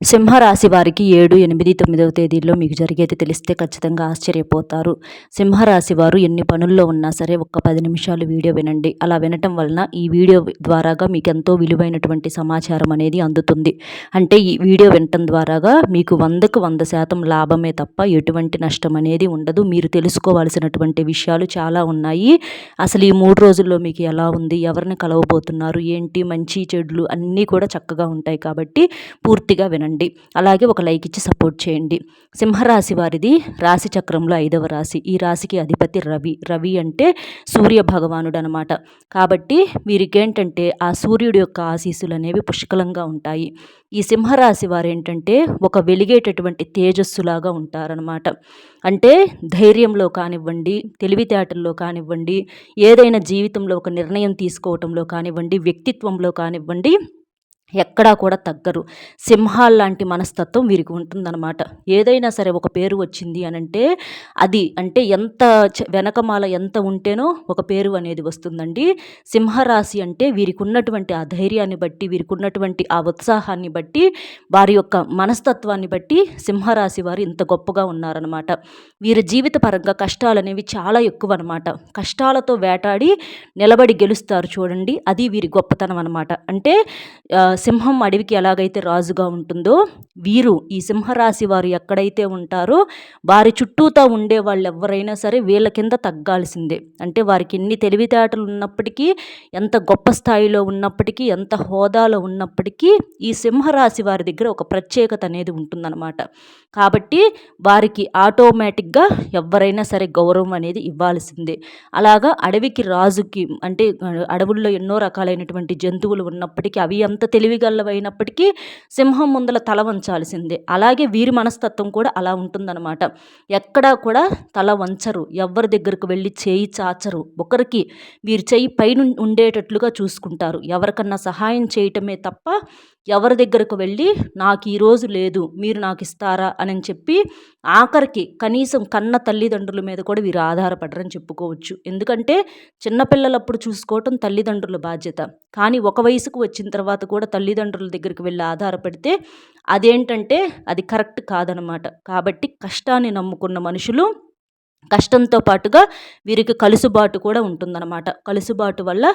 సింహరాశి వారికి 7, 8, 9వ తేదీల్లో మీకు జరిగేది తెలిస్తే ఖచ్చితంగా ఆశ్చర్యపోతారు. సింహరాశి వారు ఎన్ని పనుల్లో ఉన్నా సరే ఒక్క 10 నిమిషాలు వీడియో వినండి. అలా వినటం వలన ఈ వీడియో ద్వారాగా మీకెంతో విలువైనటువంటి సమాచారం అనేది అందుతుంది. అంటే ఈ వీడియో వినటం ద్వారాగా మీకు 100కు 100% లాభమే తప్ప ఎటువంటి నష్టం అనేది ఉండదు. మీరు తెలుసుకోవాల్సినటువంటి విషయాలు చాలా ఉన్నాయి. అసలు ఈ 3 రోజుల్లో మీకు ఎలా ఉంది? ఎవరిని కలవబోతున్నారు? ఏంటి? మంచి చెడులు అన్నీ కూడా చక్కగా ఉంటాయి కాబట్టి పూర్తిగా వినండి. అలాగే ఒక లైక్ ఇచ్చి సపోర్ట్ చేయండి. సింహరాశి వారిది రాశి చక్రంలో 5వ రాశి. ఈ రాశికి అధిపతి రవి. రవి అంటే సూర్య భగవానుడు అనమాట. కాబట్టి వీరికేంటంటే ఆ సూర్యుడి యొక్క ఆశీస్సులు అనేవి పుష్కలంగా ఉంటాయి. ఈ సింహరాశి వారు ఏంటంటే ఒక వెలిగేటటువంటి తేజస్సులాగా ఉంటారనమాట. అంటే ధైర్యంలో కానివ్వండి, తెలివితేటల్లో కానివ్వండి, ఏదైనా జీవితంలో ఒక నిర్ణయం తీసుకోవటంలో కానివ్వండి, వ్యక్తిత్వంలో కానివ్వండి, ఎక్కడా కూడా తగ్గరు. సింహాల్లాంటి మనస్తత్వం వీరికి ఉంటుందన్నమాట. ఏదైనా సరే ఒక పేరు వచ్చింది అనంటే అది అంటే ఎంత వెనకమాల ఎంత ఉంటేనో ఒక పేరు అనేది వస్తుందండి. సింహరాశి అంటే వీరికి ఉన్నటువంటి ఆ ధైర్యాన్ని బట్టి, వీరికి ఉన్నటువంటి ఆ ఉత్సాహాన్ని బట్టి, వారి యొక్క మనస్తత్వాన్ని బట్టి సింహరాశి వారు ఇంత గొప్పగా ఉన్నారనమాట. వీరి జీవిత పరంగా కష్టాలు అనేవి చాలా ఎక్కువ అనమాట. కష్టాలతో వేటాడి నిలబడి గెలుస్తారు చూడండి, అది వీరి గొప్పతనం అనమాట. అంటే సింహం అడవికి ఎలాగైతే రాజుగా ఉంటుందో, వీరు ఈ సింహరాశి వారు ఎక్కడైతే ఉంటారో వారి చుట్టూతా ఉండే వాళ్ళు ఎవరైనా సరే వీళ్ళ కింద తగ్గాల్సిందే. అంటే వారికి ఎన్ని తెలివితేటలు ఉన్నప్పటికీ, ఎంత గొప్ప స్థాయిలో ఉన్నప్పటికీ, ఎంత హోదాలో ఉన్నప్పటికీ ఈ సింహరాశి వారి దగ్గర ఒక ప్రత్యేకత అనేది ఉంటుందన్నమాట. కాబట్టి వారికి ఆటోమేటిక్గా ఎవరైనా సరే గౌరవం అనేది ఇవ్వాల్సిందే. అలాగా అడవికి రాజుకి అంటే అడవుల్లో ఎన్నో రకాలైనటువంటి జంతువులు ఉన్నప్పటికీ అవి ఎంత తెలివిగలవైనప్పటికీ సింహం ముందల తల వంచాల్సిందే. అలాగే వీరి మనస్తత్వం కూడా అలా ఉంటుందన్నమాట. ఎక్కడా కూడా తల వంచరు, ఎవరి దగ్గరకు వెళ్ళి చేయి చాచరు. ఒకరికి వీరి చేయి పైన ఉండేటట్లుగా చూసుకుంటారు. ఎవరికన్నా సహాయం చేయటమే తప్ప ఎవరి దగ్గరకు వెళ్ళి నాకు ఈరోజు లేదు, మీరు నాకు ఇస్తారా అని చెప్పి ఆఖరికి కనీసం కన్న తల్లిదండ్రుల మీద కూడా వీరు ఆధారపడరని చెప్పుకోవచ్చు. ఎందుకంటే చిన్నపిల్లలప్పుడు చూసుకోవటం తల్లిదండ్రుల బాధ్యత. కానీ ఒక వయసుకు వచ్చిన తర్వాత కూడా తల్లిదండ్రుల దగ్గరికి వెళ్ళి ఆధారపడితే అదేంటంటే అది కరెక్ట్ కాదనమాట. కాబట్టి కష్టాన్ని నమ్ముకున్న మనుషులు కష్టంతో పాటుగా వీరికి కలుసుబాటు కూడా ఉంటుందన్నమాట. కలుసుబాటు వల్ల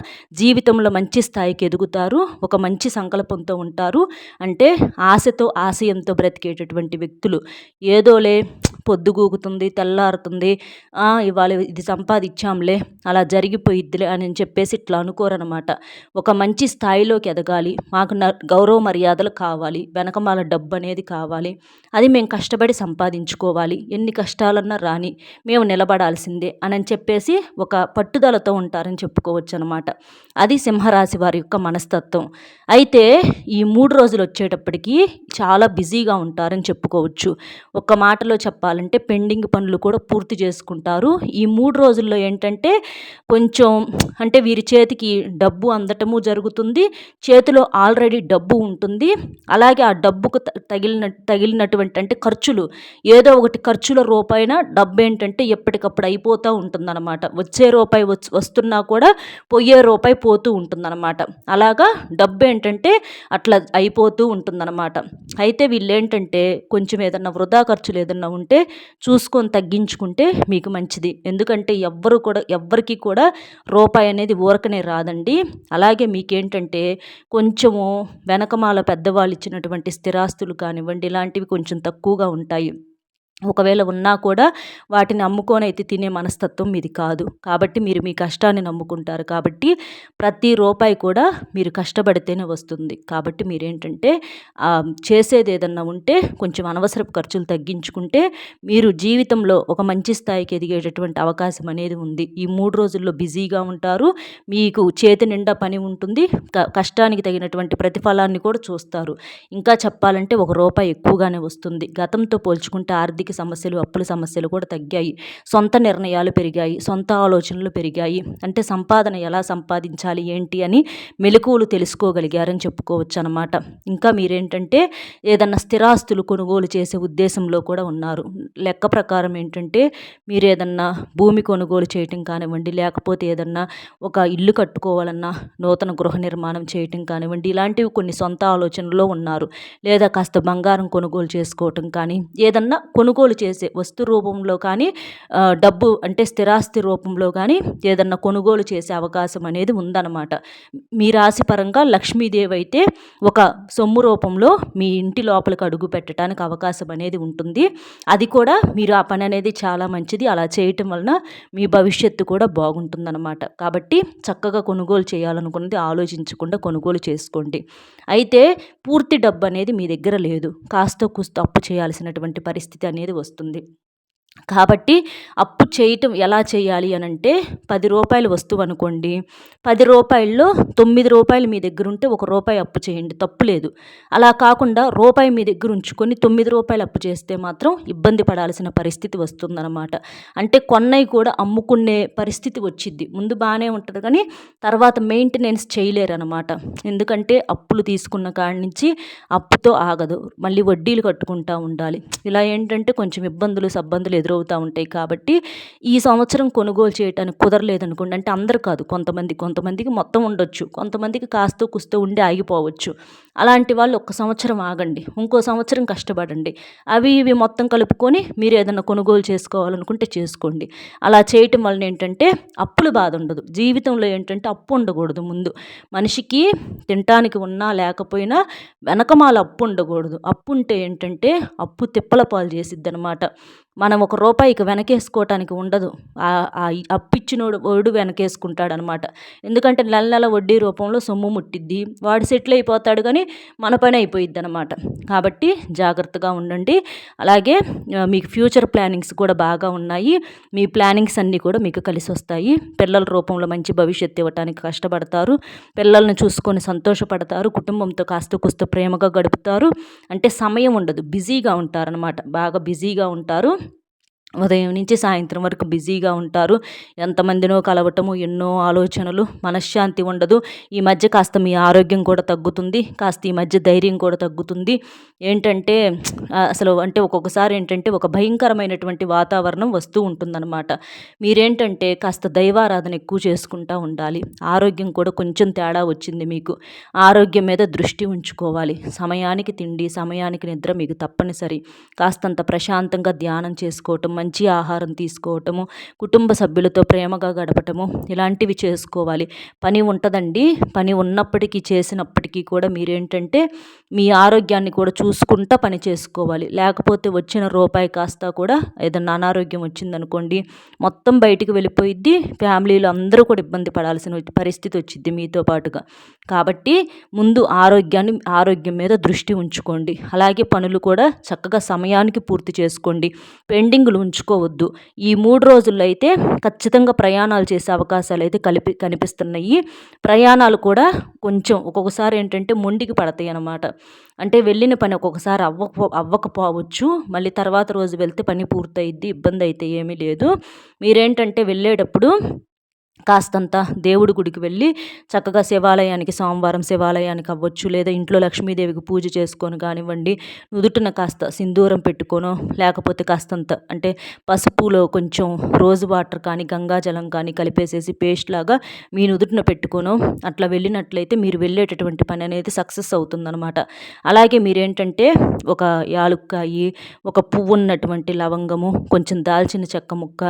జీవితంలో మంచి స్థాయికి ఎదుగుతారు, ఒక మంచి సంకల్పంతో ఉంటారు. అంటే ఆశతో ఆశయంతో బ్రతికేటటువంటి వ్యక్తులు. ఏదోలే పొద్దుగూకుతుంది, తెల్లారుతుంది, ఇవాళ ఇది సంపాదించాంలే, అలా జరిగిపోయిద్దిలే అని చెప్పేసి ఇట్లా అనుకోరనమాట. ఒక మంచి స్థాయిలోకి ఎదగాలి, మాకు గౌరవ మర్యాదలు కావాలి, వెనకమాల డబ్బు అనేది కావాలి, అది మేము కష్టపడి సంపాదించుకోవాలి, ఎన్ని కష్టాలన్నా రాని మేము నిలబడాల్సిందే అని చెప్పేసి ఒక పట్టుదలతో ఉంటారని చెప్పుకోవచ్చు అనమాట. అది సింహరాశి వారి యొక్క మనస్తత్వం. అయితే ఈ 3 రోజులు వచ్చేటప్పటికి చాలా బిజీగా ఉంటారని చెప్పుకోవచ్చు. ఒక మాటలో చెప్పాలంటే పెండింగ్ పనులు కూడా పూర్తి చేసుకుంటారు. ఈ 3 రోజుల్లో ఏంటంటే కొంచెం అంటే వీరి చేతికి డబ్బు అందటము జరుగుతుంది. చేతిలో ఆల్రెడీ డబ్బు ఉంటుంది. అలాగే ఆ డబ్బుకు తగిలినటువంటి అంటే ఖర్చులు, ఏదో ఒకటి ఖర్చుల రూపాయన డబ్బు ఏంటంటే ఎప్పటికప్పుడు అయిపోతూ ఉంటుందన్నమాట. వచ్చే రూపాయి వస్తున్నా కూడా పోయే రూపాయి పోతూ ఉంటుందన్నమాట. అలాగా డబ్బు ఏంటంటే అట్లా అయిపోతూ ఉంటుందన్నమాట. అయితే వీళ్ళేంటంటే కొంచెం ఏదన్నా వృధా ఖర్చులు ఏదన్నా ఉంటే చూసుకొని తగ్గించుకుంటే మీకు మంచిది. ఎందుకంటే ఎవ్వరికి కూడా రూపాయి అనేది ఊరకనే రాదండి. అలాగే మీకేంటంటే కొంచెము వెనకమాల పెద్దవాళ్ళు ఇచ్చినటువంటి స్థిరాస్తులు కానివ్వండి, ఇలాంటివి కొంచెం తక్కువగా ఉంటాయి. ఒకవేళ ఉన్నా కూడా వాటిని అమ్ముకొని అయితే తినే మనస్తత్వం మీది కాదు. కాబట్టి మీరు మీ కష్టాన్ని నమ్ముకుంటారు. కాబట్టి ప్రతి రూపాయి కూడా మీరు కష్టపడితేనే వస్తుంది. కాబట్టి మీరేంటంటే చేసేది ఏదన్నా ఉంటే కొంచెం అనవసరపు ఖర్చులు తగ్గించుకుంటే మీరు జీవితంలో ఒక మంచి స్థాయికి ఎదిగేటటువంటి అవకాశం అనేది ఉంది. ఈ 3 రోజుల్లో బిజీగా ఉంటారు. మీకు చేతి నిండా పని ఉంటుంది. కష్టానికి తగినటువంటి ప్రతిఫలాన్ని కూడా చూస్తారు. ఇంకా చెప్పాలంటే ఒక రూపాయి ఎక్కువగానే వస్తుంది. గతంతో పోల్చుకుంటే ఆర్థిక సమస్యలు, అప్పుల సమస్యలు కూడా తగ్గాయి. సొంత నిర్ణయాలు పెరిగాయి, సొంత ఆలోచనలు పెరిగాయి. అంటే సంపాదన ఎలా సంపాదించాలి ఏంటి అని మెలకువలు తెలుసుకోగలిగారని చెప్పుకోవచ్చు అనమాట. ఇంకా మీరేంటంటే ఏదన్నా స్థిరాస్తులు కొనుగోలు చేసే ఉద్దేశంలో కూడా ఉన్నారు. లెక్క ప్రకారం ఏంటంటే మీరు ఏదన్నా భూమి కొనుగోలు చేయటం కానివ్వండి, లేకపోతే ఏదన్నా ఒక ఇల్లు కట్టుకోవాలన్నా, నూతన గృహ నిర్మాణం చేయటం కానివ్వండి, ఇలాంటివి కొన్ని సొంత ఆలోచనలో ఉన్నారు. లేదా కాస్త బంగారం కొనుగోలు చేసుకోవటం కానీ, ఏదన్నా కొనుగోలు చేసే వస్తు రూపంలో కానీ, డబ్బు అంటే స్థిరాస్తి రూపంలో కానీ ఏదన్నా కొనుగోలు చేసే అవకాశం అనేది ఉందన్నమాట. మీ రాశి పరంగా లక్ష్మీదేవి అయితే ఒక సొమ్ము రూపంలో మీ ఇంటి లోపలికి అడుగు పెట్టడానికి అవకాశం అనేది ఉంటుంది. అది కూడా మీరు ఆ పని అనేది చాలా మంచిది. అలా చేయటం వలన మీ భవిష్యత్తు కూడా బాగుంటుందన్నమాట. కాబట్టి చక్కగా కొనుగోలు చేయాలనుకున్నది ఆలోచించకుండా కొనుగోలు చేసుకోండి. అయితే పూర్తి డబ్బు అనేది మీ దగ్గర లేదు. కాస్తో కూస్తో అప్పు చేయాల్సినటువంటి పరిస్థితి అనేది వస్తుంది. కాబట్టి అప్పు చేయటం ఎలా చేయాలి అనంటే, రూ. 10 వస్తువు అనుకోండి, రూ. 10లో రూ. 9 మీ దగ్గర ఉంటే రూపాయి అప్పు చేయండి, తప్పు లేదు. అలా కాకుండా రూపాయి మీ దగ్గర ఉంచుకొని రూ. 9 అప్పు చేస్తే మాత్రం ఇబ్బంది పడాల్సిన పరిస్థితి వస్తుందన్నమాట. అంటే కొన్నవి కూడా అమ్ముకునే పరిస్థితి వచ్చిద్ది. ముందు బాగానే ఉంటుంది కానీ తర్వాత మెయింటెనెన్స్ చేయలేరన్నమాట. ఎందుకంటే అప్పులు తీసుకున్న కాడి నుంచి అప్పుతో ఆగదు, మళ్ళీ వడ్డీలు కట్టుకుంటూ ఉండాలి. ఇలా ఏంటంటే కొంచెం ఇబ్బందులు సబ్బందులు ఎదురవుతూ ఉంటాయి. కాబట్టి ఈ సంవత్సరం కొనుగోలు చేయడానికి కుదరలేదనుకోండి, అంటే అందరు కాదు, కొంతమందికి మొత్తం ఉండొచ్చు, కొంతమందికి కాస్తో కుస్తో ఉండి ఆగిపోవచ్చు. అలాంటి వాళ్ళు ఒక్క సంవత్సరం ఆగండి, ఇంకో సంవత్సరం కష్టపడండి. అవి ఇవి మొత్తం కలుపుకొని మీరు ఏదైనా కొనుగోలు చేసుకోవాలనుకుంటే చేసుకోండి. అలా చేయటం వలన ఏంటంటే అప్పుల బాధ ఉండదు. జీవితంలో ఏంటంటే అప్పు ఉండకూడదు. ముందు మనిషికి తినటానికి ఉన్నా లేకపోయినా వెనకమాల అప్పు ఉండకూడదు. అప్పు ఉంటే ఏంటంటే అప్పు తిప్పల పాలు చేసిద్ది అనమాట. మనం రూపాయికి వెనకేసుకోవటానికి ఉండదు. అప్పిచ్చినోడు వెనకేసుకుంటాడనమాట. ఎందుకంటే నెల నెల వడ్డీ రూపంలో సొమ్ము ముట్టిద్ది, వాడు సెటిల్ అయిపోతాడు కానీ మన పని అయిపోయిద్ది అనమాట. కాబట్టి జాగ్రత్తగా ఉండండి. అలాగే మీకు ఫ్యూచర్ ప్లానింగ్స్ కూడా బాగా ఉన్నాయి. మీ ప్లానింగ్స్ అన్నీ కూడా మీకు కలిసి వస్తాయి. పిల్లల రూపంలో మంచి భవిష్యత్తు ఇవ్వటానికి కష్టపడతారు. పిల్లల్ని చూసుకొని సంతోషపడతారు. కుటుంబంతో కాస్త కూస్త ప్రేమగా గడుపుతారు. అంటే సమయం ఉండదు, బిజీగా ఉంటారనమాట. బాగా బిజీగా ఉంటారు. ఉదయం నుంచి సాయంత్రం వరకు బిజీగా ఉంటారు. ఎంతమందినో కలవటము, ఎన్నో ఆలోచనలు, మనశ్శాంతి ఉండదు. ఈ మధ్య కాస్త మీ ఆరోగ్యం కూడా తగ్గుతుంది. కాస్త ఈ మధ్య ధైర్యం కూడా తగ్గుతుంది. ఏంటంటే అసలు అంటే ఒక్కొక్కసారి ఏంటంటే ఒక భయంకరమైనటువంటి వాతావరణం వస్తూ ఉంటుందన్నమాట. మీరేంటంటే కాస్త దైవారాధన ఎక్కువ చేసుకుంటూ ఉండాలి. ఆరోగ్యం కూడా కొంచెం తేడా వచ్చింది మీకు. ఆరోగ్యం మీద దృష్టి ఉంచుకోవాలి. సమయానికి తిండి, సమయానికి నిద్ర మీకు తప్పనిసరి. కాస్తంత ప్రశాంతంగా ధ్యానం చేసుకోవటం, మంచి ఆహారం తీసుకోవటము, కుటుంబ సభ్యులతో ప్రేమగా గడపటము, ఇలాంటివి చేసుకోవాలి. పని ఉంటుందండి. పని ఉన్నప్పటికీ చేసినప్పటికీ కూడా మీరేంటంటే మీ ఆరోగ్యాన్ని కూడా చూసుకుంటా పని చేసుకోవాలి. లేకపోతే వచ్చిన రూపాయి కాస్త కూడా ఏదన్నా అనారోగ్యం వచ్చిందనుకోండి, మొత్తం బయటికి వెళ్ళిపోయిద్ది. ఫ్యామిలీలో అందరూ కూడా ఇబ్బంది పడాల్సిన పరిస్థితి వచ్చిద్ది మీతో పాటుగా. కాబట్టి ముందు ఆరోగ్యం మీద దృష్టి ఉంచుకోండి. అలాగే పనులు కూడా చక్కగా సమయానికి పూర్తి చేసుకోండి. పెండింగ్లు ఉంచుకోవద్దు. ఈ 3 రోజుల్లో అయితే ఖచ్చితంగా ప్రయాణాలు చేసే అవకాశాలు అయితే కనిపిస్తున్నాయి. ప్రయాణాలు కూడా కొంచెం ఒక్కొక్కసారి ఏంటంటే మొండికి పడతాయి అన్నమాట. అంటే వెళ్ళిన పని ఒక్కొక్కసారి అవ్వకపోవచ్చు. మళ్ళీ తర్వాత రోజు వెళ్తే పని పూర్తయిద్ది. ఇబ్బంది అయితే ఏమీ లేదు. మీరేంటంటే వెళ్ళేటప్పుడు కాస్తంత దేవుడి గుడికి వెళ్ళి చక్కగా సోమవారం శివాలయానికి అవ్వచ్చు, లేదా ఇంట్లో లక్ష్మీదేవికి పూజ చేసుకొని కానివ్వండి, నుదుటిన కాస్త సింధూరం పెట్టుకోనో, లేకపోతే కాస్తంత అంటే పసుపులో కొంచెం రోజ్ వాటర్ కానీ గంగాజలం కానీ కలిపేసేసి పేస్ట్ లాగా మీ నుదుటిన పెట్టుకోనో అట్లా వెళ్ళినట్లయితే మీరు వెళ్ళేటటువంటి పని అనేది సక్సెస్ అవుతుందన్నమాట. అలాగే మీరేంటంటే ఒక యాలుక్కాయి, ఒక పువ్వు ఉన్నటువంటి లవంగము, కొంచెం దాల్చిన చెక్క ముక్క,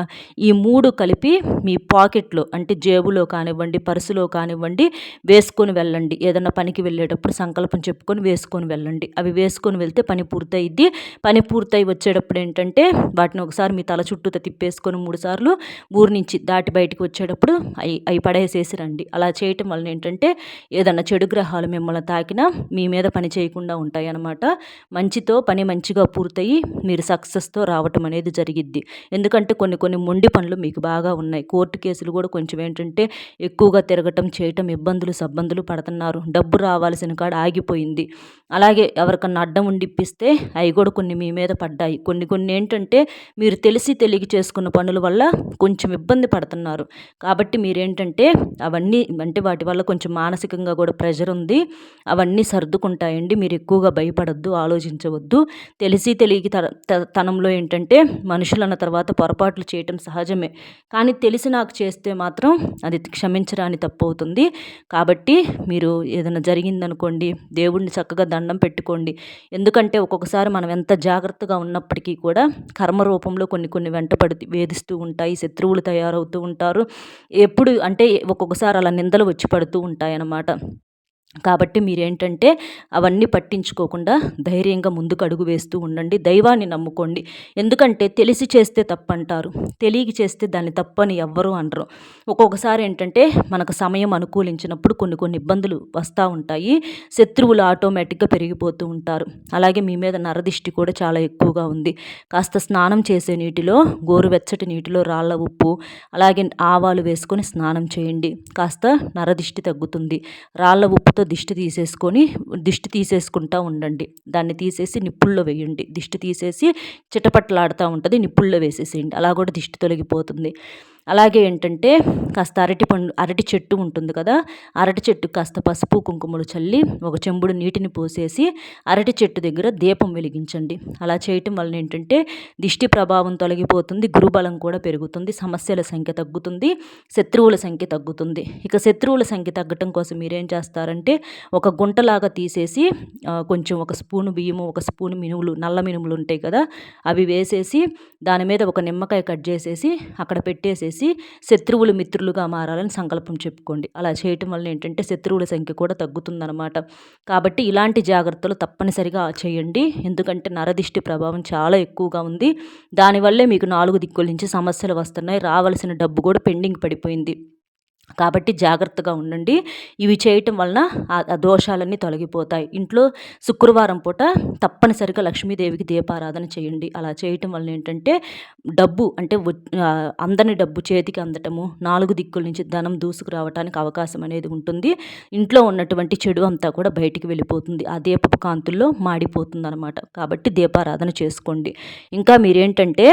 ఈ 3 కలిపి మీ పాకెట్లో అంటే జేబులో కానివ్వండి, పర్సులో కానివ్వండి వేసుకొని వెళ్ళండి. ఏదైనా పనికి వెళ్ళేటప్పుడు సంకల్పం చెప్పుకొని వేసుకొని వెళ్ళండి. అవి వేసుకొని వెళ్తే పని పూర్తయిద్ది. పని పూర్తయి వచ్చేటప్పుడు ఏంటంటే వాటిని ఒకసారి మీ తల చుట్టూ తిప్పేసుకొని 3 సార్లు ఊరి నుంచి దాటి బయటకు వచ్చేటప్పుడు అవి పడేసేసి రండి. అలా చేయటం వలన ఏంటంటే ఏదన్నా చెడు గ్రహాలు మిమ్మల్ని తాకినా మీ మీద పని చేయకుండా ఉంటాయి అన్నమాట. మంచితో పని మంచిగా పూర్తయి మీరు సక్సెస్తో రావటం అనేది జరిగిద్ది. ఎందుకంటే కొన్ని మొండి పనులు మీకు బాగా ఉన్నాయి. కోర్టు కేసులు కూడా కొంచెం కొంచెం ఏంటంటే ఎక్కువగా తిరగటం చేయటం ఇబ్బందులు పడుతున్నారు. డబ్బు రావాల్సిన కాడ ఆగిపోయింది. అలాగే ఎవరికన్నా అడ్డం ఉండి ఇప్పిస్తే అవి కూడా కొన్ని మీ మీద పడ్డాయి. కొన్ని ఏంటంటే మీరు తెలిసి తెలియక చేసుకున్న పనుల వల్ల కొంచెం ఇబ్బంది పడుతున్నారు. కాబట్టి మీరేంటంటే అవన్నీ అంటే వాటి వల్ల కొంచెం మానసికంగా కూడా ప్రెషర్ ఉంది. అవన్నీ సర్దుకుంటాయండి. మీరు ఎక్కువగా భయపడొద్దు, ఆలోచించవద్దు. తెలిసి తెలియక తనంలో ఏంటంటే మనుషులన్న తర్వాత పొరపాట్లు చేయటం సహజమే. కానీ తెలిసి నాకు చేస్తే మాత్రం అది క్షమించరాని తప్పు అవుతుంది. కాబట్టి మీరు ఏదైనా జరిగిందనుకోండి, దేవుడిని చక్కగా దండం పెట్టుకోండి. ఎందుకంటే ఒక్కొక్కసారి మనం ఎంత జాగ్రత్తగా ఉన్నప్పటికీ కూడా కర్మ రూపంలో కొన్ని వెంటపడి వేధిస్తూ ఉంటాయి. శత్రువులు తయారవుతూ ఉంటారు. ఎప్పుడు అంటే ఒక్కొక్కసారి అలా నిందలు వచ్చి పడుతూ ఉంటాయన్నమాట. కాబట్టి మీరేంటంటే అవన్నీ పట్టించుకోకుండా ధైర్యంగా ముందుకు అడుగు వేస్తూ ఉండండి. దైవాన్ని నమ్ముకోండి. ఎందుకంటే తెలిసి చేస్తే తప్పంటారు, తెలియక చేస్తే దాన్ని తప్పని ఎవ్వరూ అనరు. ఒక్కొక్కసారి ఏంటంటే మనకు సమయం అనుకూలించినప్పుడు కొన్ని ఇబ్బందులు వస్తూ ఉంటాయి. శత్రువులు ఆటోమేటిక్గా పెరిగిపోతూ ఉంటారు. అలాగే మీ మీద నరదిష్టి కూడా చాలా ఎక్కువగా ఉంది. కాస్త స్నానం చేసే నీటిలో గోరువెచ్చటి నీటిలో రాళ్ళ ఉప్పు అలాగే ఆవాలు వేసుకొని స్నానం చేయండి. కాస్త నరదిష్టి తగ్గుతుంది. రాళ్ళ ఉప్పుతో దిష్టి తీసేసుకుంటూ ఉండండి. దాన్ని తీసేసి నిప్పుల్లో వేయండి. దిష్టి తీసేసి చిటపట్లాడుతూ ఉంటుంది, నిప్పుల్లో వేసేసేయండి. అలా కూడా దిష్టి తొలగిపోతుంది. అలాగే ఏంటంటే కాస్త అరటి చెట్టు ఉంటుంది కదా, అరటి చెట్టు కాస్త పసుపు కుంకుమలు చల్లి ఒక చెంబుడు నీటిని పోసేసి అరటి చెట్టు దగ్గర దీపం వెలిగించండి. అలా చేయటం వలన ఏంటంటే దిష్టి ప్రభావం తొలగిపోతుంది, గురుబలం కూడా పెరుగుతుంది, సమస్యల సంఖ్య తగ్గుతుంది, శత్రువుల సంఖ్య తగ్గుతుంది. ఇక శత్రువుల సంఖ్య తగ్గటం కోసం మీరేం చేస్తారంటే ఒక గుంటలాగా తీసేసి కొంచెం ఒక స్పూను బియ్యము, ఒక స్పూను మినుములు, నల్ల మినుములు ఉంటాయి కదా, అవి వేసేసి దాని మీద ఒక నిమ్మకాయ కట్ చేసేసి అక్కడ పెట్టేసేసి శత్రువులు మిత్రులుగా మారాలని సంకల్పం చెప్పుకోండి. అలా చేయటం వల్ల ఏంటంటే శత్రువుల సంఖ్య కూడా తగ్గుతుందన్నమాట. కాబట్టి ఇలాంటి జాగ్రత్తలు తప్పనిసరిగా చేయండి. ఎందుకంటే నరదిష్టి ప్రభావం చాలా ఎక్కువగా ఉంది. దానివల్లే మీకు 4 దిక్కుల నుంచి సమస్యలు వస్తున్నాయి. రావాల్సిన డబ్బు కూడా పెండింగ్ పడిపోయింది. కాబట్టి జాగ్రత్తగా ఉండండి. ఇవి చేయటం వలన ఆ దోషాలన్నీ తొలగిపోతాయి. ఇంట్లో శుక్రవారం పూట తప్పనిసరిగా లక్ష్మీదేవికి దీపారాధన చేయండి. అలా చేయటం వలన ఏంటంటే డబ్బు అంటే అందని డబ్బు చేతికి అందటము, 4 దిక్కుల నుంచి ధనం దూసుకురావటానికి అవకాశం అనేది ఉంటుంది. ఇంట్లో ఉన్నటువంటి చెడు అంతా కూడా బయటికి వెళ్ళిపోతుంది. ఆ దీపపు కాంతుల్లో మాడిపోతుంది అనమాట. కాబట్టి దీపారాధన చేసుకోండి. ఇంకా మీరేంటంటే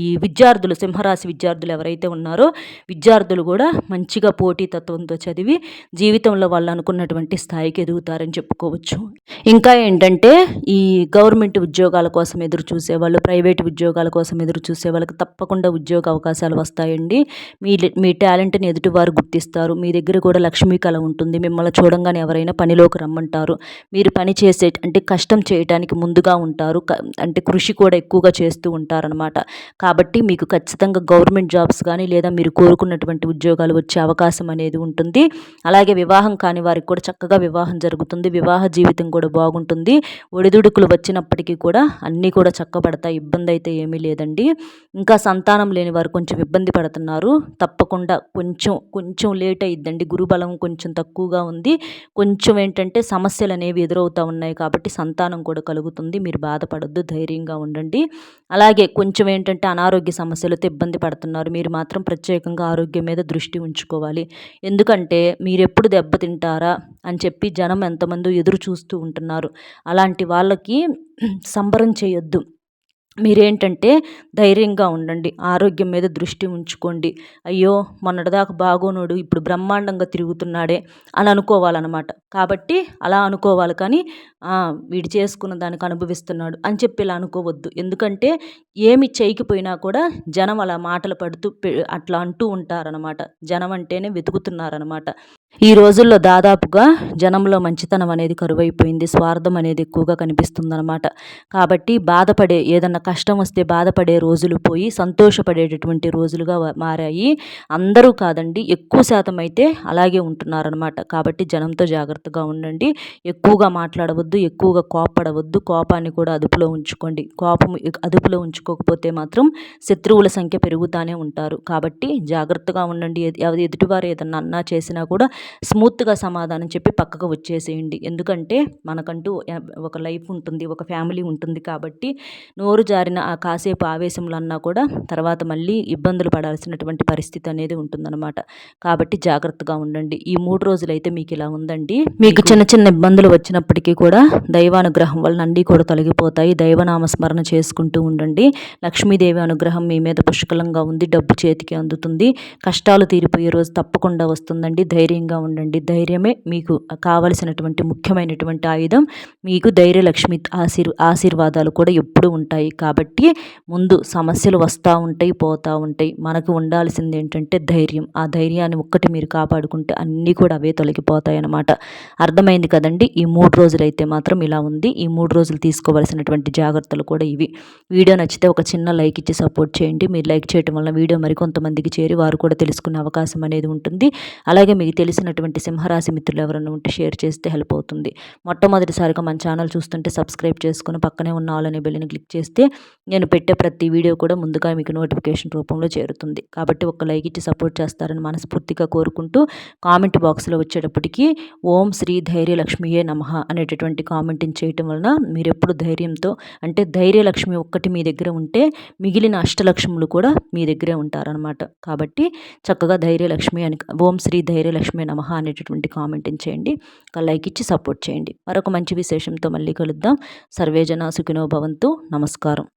ఈ విద్యార్థులు, సింహరాశి విద్యార్థులు ఎవరైతే ఉన్నారో విద్యార్థులు కూడా మంచిగా పోటీతత్వంతో చదివి జీవితంలో వాళ్ళు అనుకున్నటువంటి స్థాయికి ఎదుగుతారని చెప్పుకోవచ్చు. ఇంకా ఏంటంటే ఈ గవర్నమెంట్ ఉద్యోగాల కోసం ఎదురు చూసేవాళ్ళు, ప్రైవేట్ ఉద్యోగాల కోసం ఎదురు చూసే వాళ్ళకి తప్పకుండా ఉద్యోగ అవకాశాలు వస్తాయండి. మీ టాలెంట్ని ఎదుటివారు గుర్తిస్తారు. మీ దగ్గర కూడా లక్ష్మీ కళ ఉంటుంది. మిమ్మల్ని చూడంగానే ఎవరైనా పనిలోకి రమ్మంటారు. మీరు పని చేసే అంటే కష్టం చేయడానికి ముందుగా ఉంటారు. అంటే కృషి కూడా ఎక్కువగా చేస్తూ ఉంటారనమాట. కాబట్టి మీకు ఖచ్చితంగా గవర్నమెంట్ జాబ్స్ కానీ లేదా మీరు కోరుకున్నటువంటి ఉద్యోగాలు వచ్చే అవకాశం అనేది ఉంటుంది. అలాగే వివాహం కాని వారికి కూడా చక్కగా వివాహం జరుగుతుంది. వివాహ జీవితం కూడా బాగుంటుంది. ఒడిదుడుకులు వచ్చినప్పటికీ కూడా అన్నీ కూడా చక్కబడతాయి. ఇబ్బంది అయితే ఏమీ లేదండి. ఇంకా సంతానం లేని వారు కొంచెం ఇబ్బంది పడుతున్నారు. తప్పకుండా కొంచెం లేట్ అయ్యిద్దండి. గురుబలం కొంచెం తక్కువగా ఉంది. కొంచెం ఏంటంటే సమస్యలు అనేవి ఎదురవుతూ ఉన్నాయి. కాబట్టి సంతానం కూడా కలుగుతుంది. మీరు బాధపడొద్దు, ధైర్యంగా ఉండండి. అలాగే కొంచెం ఏంటంటే అనారోగ్య సమస్యలతో ఇబ్బంది పడుతున్నారు. మీరు మాత్రం ప్రత్యేకంగా ఆరోగ్యం మీద దృష్టి ఉంచుకోవాలి. ఎందుకంటే మీరెప్పుడు దెబ్బతింటారా అని చెప్పి జనం ఎంతమంది ఎదురు చూస్తూ ఉంటున్నారు. అలాంటి వాళ్ళకి సంబరం చేయొద్దు. మీరేంటంటే ధైర్యంగా ఉండండి. ఆరోగ్యం మీద దృష్టి ఉంచుకోండి. అయ్యో మొన్నటిదాకా బాగోనోడు ఇప్పుడు బ్రహ్మాండంగా తిరుగుతున్నాడే అని అనుకోవాలన్నమాట. కాబట్టి అలా అనుకోవాలి. కానీ వీడు చేసుకున్న దానికి అనుభవిస్తున్నాడు అని చెప్పి ఇలా అనుకోవద్దు. ఎందుకంటే ఏమి చేయకపోయినా కూడా జనం అలా మాటలు పడుతూ అట్లా అంటూ ఉంటారనమాట. జనం అంటేనే వెతుకుతున్నారనమాట. ఈ రోజుల్లో దాదాపుగా జనంలో మంచితనం అనేది కరువైపోయింది. స్వార్థం అనేది ఎక్కువగా కనిపిస్తుందన్నమాట. కాబట్టి ఏదన్నా కష్టం వస్తే బాధపడే రోజులు పోయి సంతోషపడేటటువంటి రోజులుగా మారాయి. అందరూ కాదండి, ఎక్కువ శాతం అయితే అలాగే ఉంటున్నారనమాట. కాబట్టి జనంతో జాగ్రత్తగా ఉండండి. ఎక్కువగా మాట్లాడవద్దు, ఎక్కువగా కోపపడవద్దు. కోపాన్ని కూడా అదుపులో ఉంచుకోండి. కోపం అదుపులో ఉంచుకోకపోతే మాత్రం శత్రువుల సంఖ్య పెరుగుతూనే ఉంటారు. కాబట్టి జాగ్రత్తగా ఉండండి. ఎదుటివారు ఏదన్నా అన్నా చేసినా కూడా స్మూత్గా సమాధానం చెప్పి పక్కకు వచ్చేసేయండి. ఎందుకంటే మనకంటూ ఒక లైఫ్ ఉంటుంది, ఒక ఫ్యామిలీ ఉంటుంది కాబట్టి నోరు జారిన ఆ కాసేపు ఆవేశంలో అన్నా కూడా తర్వాత మళ్ళీ ఇబ్బందులు పడాల్సినటువంటి పరిస్థితి అనేది ఉంటుందన్నమాట. కాబట్టి జాగ్రత్తగా ఉండండి. ఈ 3 రోజులైతే మీకు ఇలా ఉందండి. మీకు చిన్న చిన్న ఇబ్బందులు వచ్చినప్పటికీ కూడా దైవానుగ్రహం వలన అన్నీ కూడా తొలగిపోతాయి. దైవనామస్మరణ చేసుకుంటూ ఉండండి. లక్ష్మీదేవి అనుగ్రహం మీ మీద పుష్కలంగా ఉంది. డబ్బు చేతికి అందుతుంది. కష్టాలు తీరిపోయే రోజు తప్పకుండా వస్తుందండి. ధైర్యంగా ఉండండి. ధైర్యమే మీకు కావలసినటువంటి ముఖ్యమైనటువంటి ఆయుధం. మీకు ధైర్యలక్ష్మి ఆశీర్వాదాలు కూడా ఎప్పుడూ ఉంటాయి. కాబట్టి ముందు సమస్యలు వస్తూ ఉంటాయి, పోతూ ఉంటాయి. మనకు ఉండాల్సింది ఏంటంటే ధైర్యం. ఆ ధైర్యాన్ని ఒక్కటి మీరు కాపాడుకుంటే అన్నీ కూడా అవే తొలగిపోతాయి అన్నమాట. అర్థమైంది కదండి. ఈ 3 రోజులైతే మాత్రం ఇలా ఉంది. ఈ 3 రోజులు తీసుకోవాల్సినటువంటి జాగ్రత్తలు కూడా ఇవి. వీడియో నచ్చితే ఒక చిన్న లైక్ ఇచ్చి సపోర్ట్ చేయండి. మీరు లైక్ చేయడం వల్ల వీడియో మరికొంతమందికి చేరి వారు కూడా తెలుసుకునే అవకాశం అనేది ఉంటుంది. అలాగే మీకు తెలిసినటువంటి సింహరాశి మిత్రులు ఎవరైనా ఉంటే షేర్ చేస్తే హెల్ప్ అవుతుంది. మొట్టమొదటిసారిగా మన ఛానల్ చూస్తుంటే సబ్స్క్రైబ్ చేసుకుని పక్కనే ఉన్న ఆల్ అనే బెల్ని క్లిక్ చేస్తే నేను పెట్టే ప్రతి వీడియో కూడా ముందుగా మీకు నోటిఫికేషన్ రూపంలో చేరుతుంది. కాబట్టి ఒక లైక్ ఇచ్చి సపోర్ట్ చేస్తారని మనస్ఫూర్తిగా కోరుకుంటూ కామెంట్ బాక్స్లో వచ్చేటప్పటికి ఓం శ్రీ ధైర్యలక్ష్మియే నమః అనేటటువంటి కామెంటింగ్ చేయటం వలన మీరు ఎప్పుడు ధైర్యంతో, అంటే ధైర్యలక్ష్మి ఒక్కటి మీ దగ్గర ఉంటే మిగిలిన అష్టలక్ష్ములు కూడా మీ దగ్గరే ఉంటారనమాట. కాబట్టి చక్కగా ధైర్యలక్ష్మి అని ఓం శ్రీ ధైర్యలక్ష్మి నమః అనేటటువంటి కామెంటింగ్ చేయండి. ఒక లైక్ ఇచ్చి సపోర్ట్ చేయండి. మరొక మంచి విశేషంతో మళ్ళీ కలుద్దాం. సర్వేజన సుఖినో భవంతు. నమస్కారం.